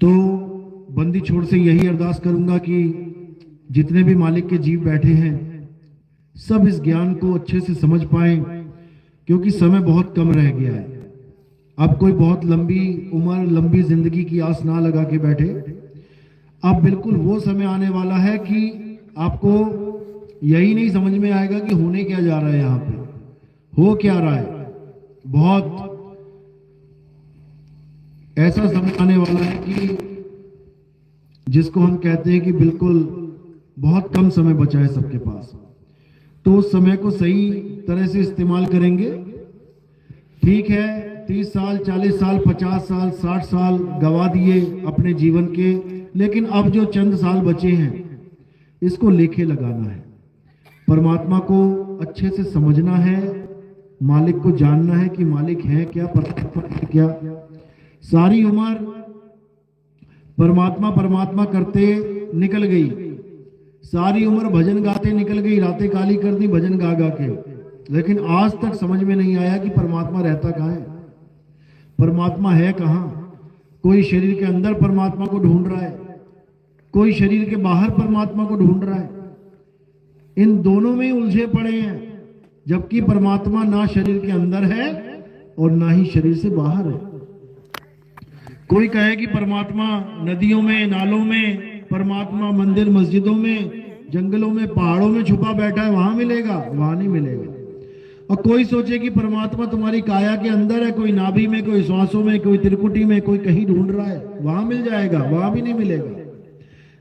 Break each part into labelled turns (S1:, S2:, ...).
S1: तो बंदी छोड़ से यही अरदास करूंगा कि जितने भी मालिक के जीव बैठे हैं सब इस ज्ञान को अच्छे से समझ पाएं, क्योंकि समय बहुत कम रह गया है। अब कोई बहुत लंबी उम्र लंबी जिंदगी की आस ना लगा के बैठे। अब बिल्कुल वो समय आने वाला है कि आपको यही नहीं समझ में आएगा कि होने क्या जा रहा है, यहाँ पे हो क्या रहा है। बहुत ऐसा समय आने वाला है कि जिसको हम कहते हैं कि बिल्कुल बहुत कम समय बचा है सबके पास, तो उस समय को सही तरह से इस्तेमाल करेंगे। ठीक है, 30 साल 40 साल 50 साल 60 साल गवा दिए अपने जीवन के, लेकिन अब जो चंद साल बचे हैं इसको लेखे लगाना है। परमात्मा को अच्छे से समझना है, मालिक को जानना है कि मालिक है क्या, परमात्मा है क्या। सारी उम्र परमात्मा परमात्मा करते निकल गई, सारी उम्र भजन गाते निकल गई, रातें काली कर दी भजन गा गा के, लेकिन आज तक समझ में नहीं आया कि परमात्मा रहता कहाँ है, परमात्मा है कहाँ। कोई शरीर के अंदर परमात्मा को ढूंढ रहा है, कोई शरीर के बाहर परमात्मा को ढूंढ रहा है। इन दोनों में उलझे पड़े हैं, जबकि परमात्मा ना शरीर के अंदर है और ना ही शरीर से बाहर है। कोई कहे कि परमात्मा नदियों में नालों में, परमात्मा मंदिर मस्जिदों में जंगलों में पहाड़ों में छुपा बैठा है, वहां मिलेगा, वहां नहीं मिलेगा। और कोई सोचे कि परमात्मा तुम्हारी काया के अंदर है, कोई नाभि में, कोई श्वासों में, कोई त्रिकुटी में, कोई कहीं ढूंढ रहा है, वहां मिल जाएगा, वहां भी नहीं मिलेगा,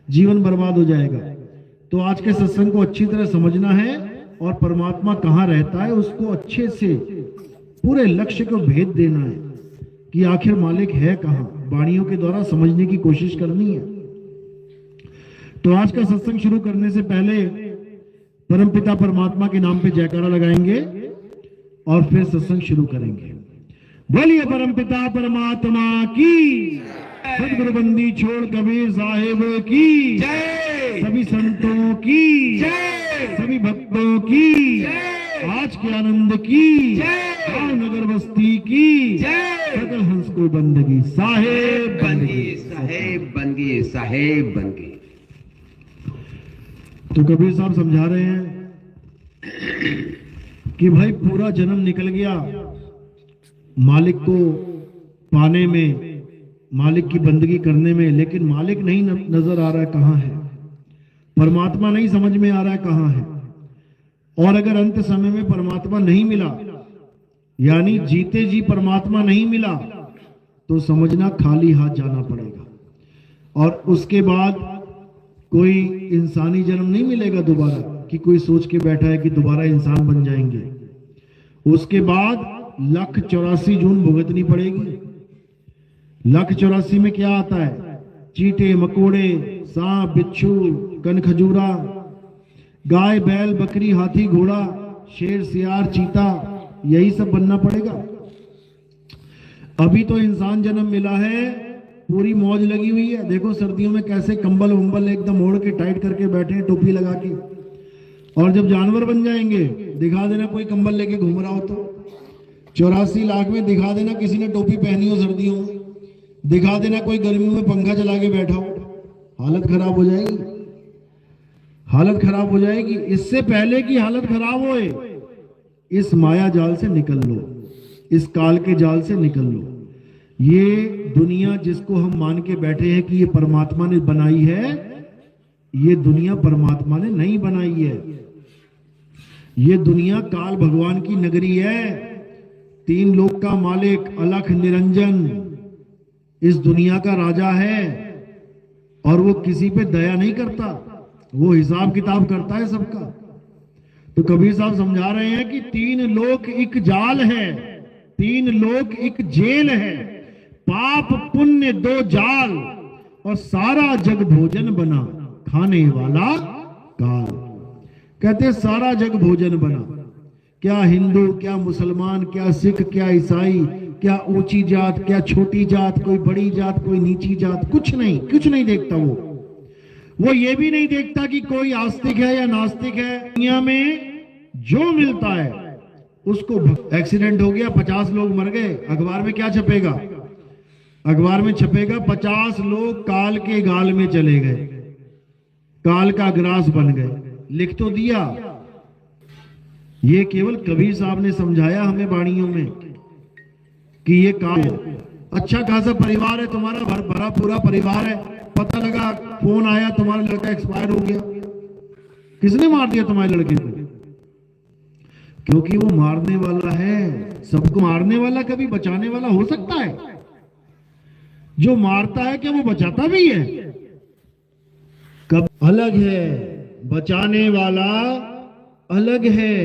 S1: जीवन बर्बाद हो जाएगा। तो आज के सत्संग को अच्छी तरह समझना है और परमात्मा कहाँ रहता है उसको अच्छे से पूरे लक्ष्य को भेद देना है कि आखिर मालिक है कहाँ, वाणियों के द्वारा समझने की कोशिश करनी है। तो आज का सत्संग शुरू करने से पहले परमपिता परमात्मा के नाम पे जयकारा लगाएंगे और फिर सत्संग शुरू करेंगे। बोलिए परमपिता परमात्मा की, सदगुरु बंदी छोड़ कबीर साहेब की जय, सभी संतों की जय, सभी भक्तों की जय, आज के आनंद की जय, गांव नगर बस्ती की जय, सकल हंस को बंदगी साहेब बंदगी,
S2: साहेब बंदगी, साहेब बंदगी।
S1: तो कबीर साहब समझा रहे हैं कि भाई पूरा जन्म निकल गया मालिक को पाने में, मालिक की बंदगी करने में, लेकिन मालिक नहीं नजर आ रहा है कहाँ है, परमात्मा नहीं समझ में आ रहा है कहाँ है। और अगर अंत समय में परमात्मा नहीं मिला, यानी जीते जी परमात्मा नहीं मिला, तो समझना खाली हाथ जाना पड़ेगा। और उसके बाद कोई इंसानी जन्म नहीं मिलेगा दोबारा, कि कोई सोच के बैठा है कि दोबारा इंसान बन जाएंगे। उसके बाद 1,84 जून भुगतनी पड़ेगी। 1,84 में क्या आता है? चींटे मकोड़े, सांप बिच्छू, कनखजूरा, गाय बैल बकरी हाथी घोड़ा, शेर सियार चीता, यही सब बनना पड़ेगा। अभी तो इंसान जन्म मिला है, पूरी मौज लगी हुई है। देखो सर्दियों में कैसे कंबल वंबल एकदम ओढ़ के टाइट करके बैठे हैं, टोपी लगा के। और जब जानवर बन जाएंगे दिखा देना कोई कंबल लेके घूम रहा हो तो। 84 लाख में दिखा देना किसी ने टोपी पहनी हो सर्दियों में, दिखा देना कोई गर्मियों में पंखा चला के बैठा हो। हालत खराब हो जाएगी, हालत खराब हो जाएगी। इससे पहले की हालत खराब होए, इस माया जाल से निकल लो, इस काल के जाल से निकल लो। ये दुनिया जिसको हम मान के बैठे हैं कि ये परमात्मा ने बनाई है, ये दुनिया परमात्मा ने नहीं बनाई है। ये दुनिया काल भगवान की नगरी है। 3 लोक का मालिक अलख निरंजन इस दुनिया का राजा है, और वो किसी पे दया नहीं करता, वो हिसाब किताब करता है सबका। तो कबीर साहब समझा रहे हैं कि 3 लोक एक जाल है, 3 लोक एक जेल है, पाप पुण्य 2 जाल, और सारा जग भोजन बना, खाने वाला काल। कहते सारा जग भोजन बना। क्या हिंदू, क्या मुसलमान, क्या सिख, क्या ईसाई, क्या ऊंची जात, क्या छोटी जात, कोई बड़ी जात, कोई नीची जात, कुछ नहीं देखता वो ये भी नहीं देखता कि कोई आस्तिक है या नास्तिक है। दुनिया में जो मिलता है उसको, एक्सीडेंट हो गया 50 लोग मर गए, अखबार में क्या छपेगा? अखबार में छपेगा 50 लोग काल के गाल में चले गए, काल का ग्रास बन गए। लिख तो दिया। ये केवल कबीर साहब ने समझाया हमें वाणियों में कि ये काल, अच्छा खासा परिवार है तुम्हारा, भरा पूरा परिवार है, पता लगा फोन आया तुम्हारा लड़का एक्सपायर हो गया। किसने मार दिया तुम्हारे लड़के को? क्योंकि वो मारने वाला है। सबको मारने वाला कभी बचाने वाला हो सकता है? जो मारता है क्या वो बचाता भी है? कब अलग है, बचाने वाला अलग है,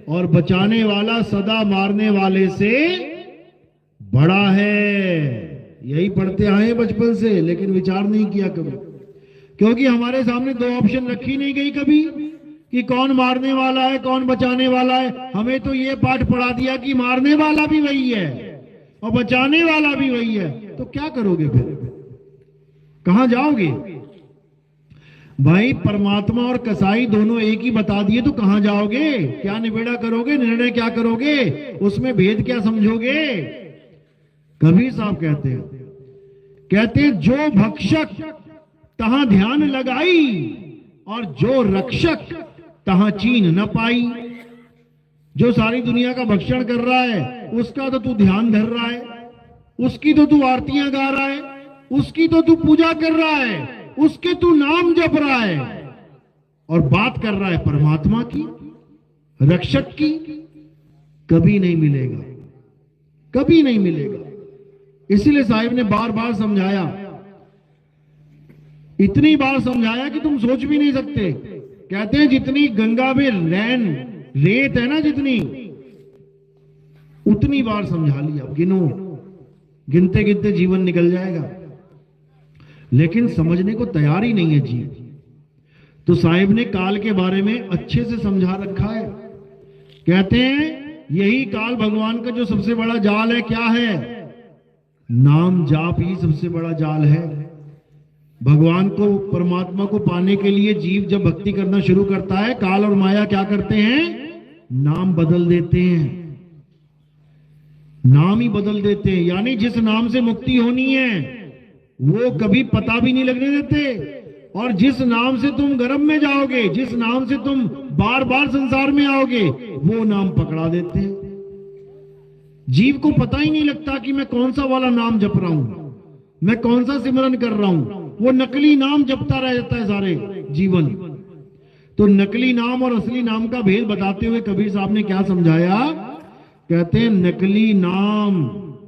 S1: और बचाने वाला सदा मारने वाले से बड़ा है। यही पढ़ते आए बचपन से, लेकिन विचार नहीं किया कभी, क्योंकि हमारे सामने दो ऑप्शन रखी नहीं गई कभी कि कौन मारने वाला है कौन बचाने वाला है। हमें तो ये पाठ पढ़ा दिया कि मारने वाला भी वही है और बचाने वाला भी वही है। तो क्या करोगे फिर? कहां जाओगे भाई? परमात्मा और कसाई दोनों एक ही बता दिए तो कहां जाओगे? क्या निबेड़ा करोगे? निर्णय क्या करोगे? उसमें भेद क्या समझोगे? कबीर साहब कहते हैं जो भक्षक तहां ध्यान लगाई और जो रक्षक तहां चीन न पाई। जो सारी दुनिया का भक्षण कर रहा है उसका तो तू ध्यान धर रहा है, उसकी तो तू आरतियां गा रहा है, उसकी तो तू पूजा कर रहा है, उसके तू नाम जप रहा है, और बात कर रहा है परमात्मा की, रक्षक की। कभी नहीं मिलेगा, कभी नहीं मिलेगा। इसीलिए साहिब ने बार बार समझाया, इतनी बार समझाया कि तुम सोच भी नहीं सकते। कहते हैं जितनी गंगा में रेत है ना, जितनी, उतनी बार समझा लिया। गिनो, गिनते गिनते जीवन निकल जाएगा, लेकिन समझने को तैयार ही नहीं है जीव। तो साहिब ने काल के बारे में अच्छे से समझा रखा है। कहते हैं यही काल भगवान का जो सबसे बड़ा जाल है, क्या है? नाम जाप ही सबसे बड़ा जाल है। भगवान को, परमात्मा को पाने के लिए जीव जब भक्ति करना शुरू करता है, काल और माया क्या करते हैं? नाम बदल देते हैं, नाम ही बदल देते हैं। यानी जिस नाम से मुक्ति होनी है वो कभी पता भी नहीं लगने देते, और जिस नाम से तुम गर्भ में जाओगे, जिस नाम से तुम बार बार संसार में आओगे, वो नाम पकड़ा देते हैं। जीव को पता ही नहीं लगता कि मैं कौन सा वाला नाम जप रहा हूं, मैं कौन सा सिमरन कर रहा हूं। वो नकली नाम जपता रह जाता है सारे जीवन। तो नकली नाम और असली नाम का भेद बताते हुए कबीर साहब ने क्या समझाया? कहते हैं नकली नाम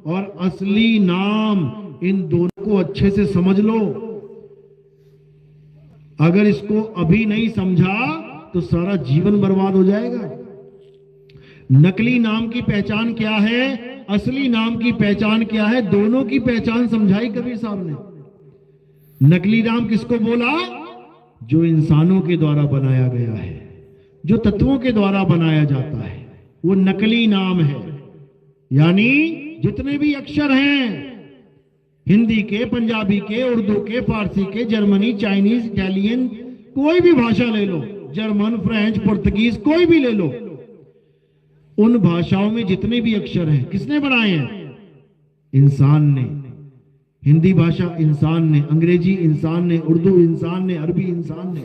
S1: और असली नाम, इन दोनों को अच्छे से समझ लो। अगर इसको अभी नहीं समझा तो सारा जीवन बर्बाद हो जाएगा। नकली नाम की पहचान क्या है, असली नाम की पहचान क्या है, दोनों की पहचान समझाई कबीर साहब ने। नकली नाम किसको बोला? जो इंसानों के द्वारा बनाया गया है, जो तत्वों के द्वारा बनाया जाता है, वो नकली नाम है। यानी जितने भी अक्षर हैं, हिंदी के, पंजाबी के, उर्दू के, फारसी के, जर्मनी, चाइनीज, इटालियन, कोई भी भाषा ले लो, जर्मन, फ्रेंच, पुर्तगीज, कोई भी ले लो, उन भाषाओं में जितने भी अक्षर हैं किसने बनाए हैं? इंसान ने। हिंदी भाषा इंसान ने, अंग्रेजी इंसान ने, उर्दू इंसान ने, अरबी इंसान ने।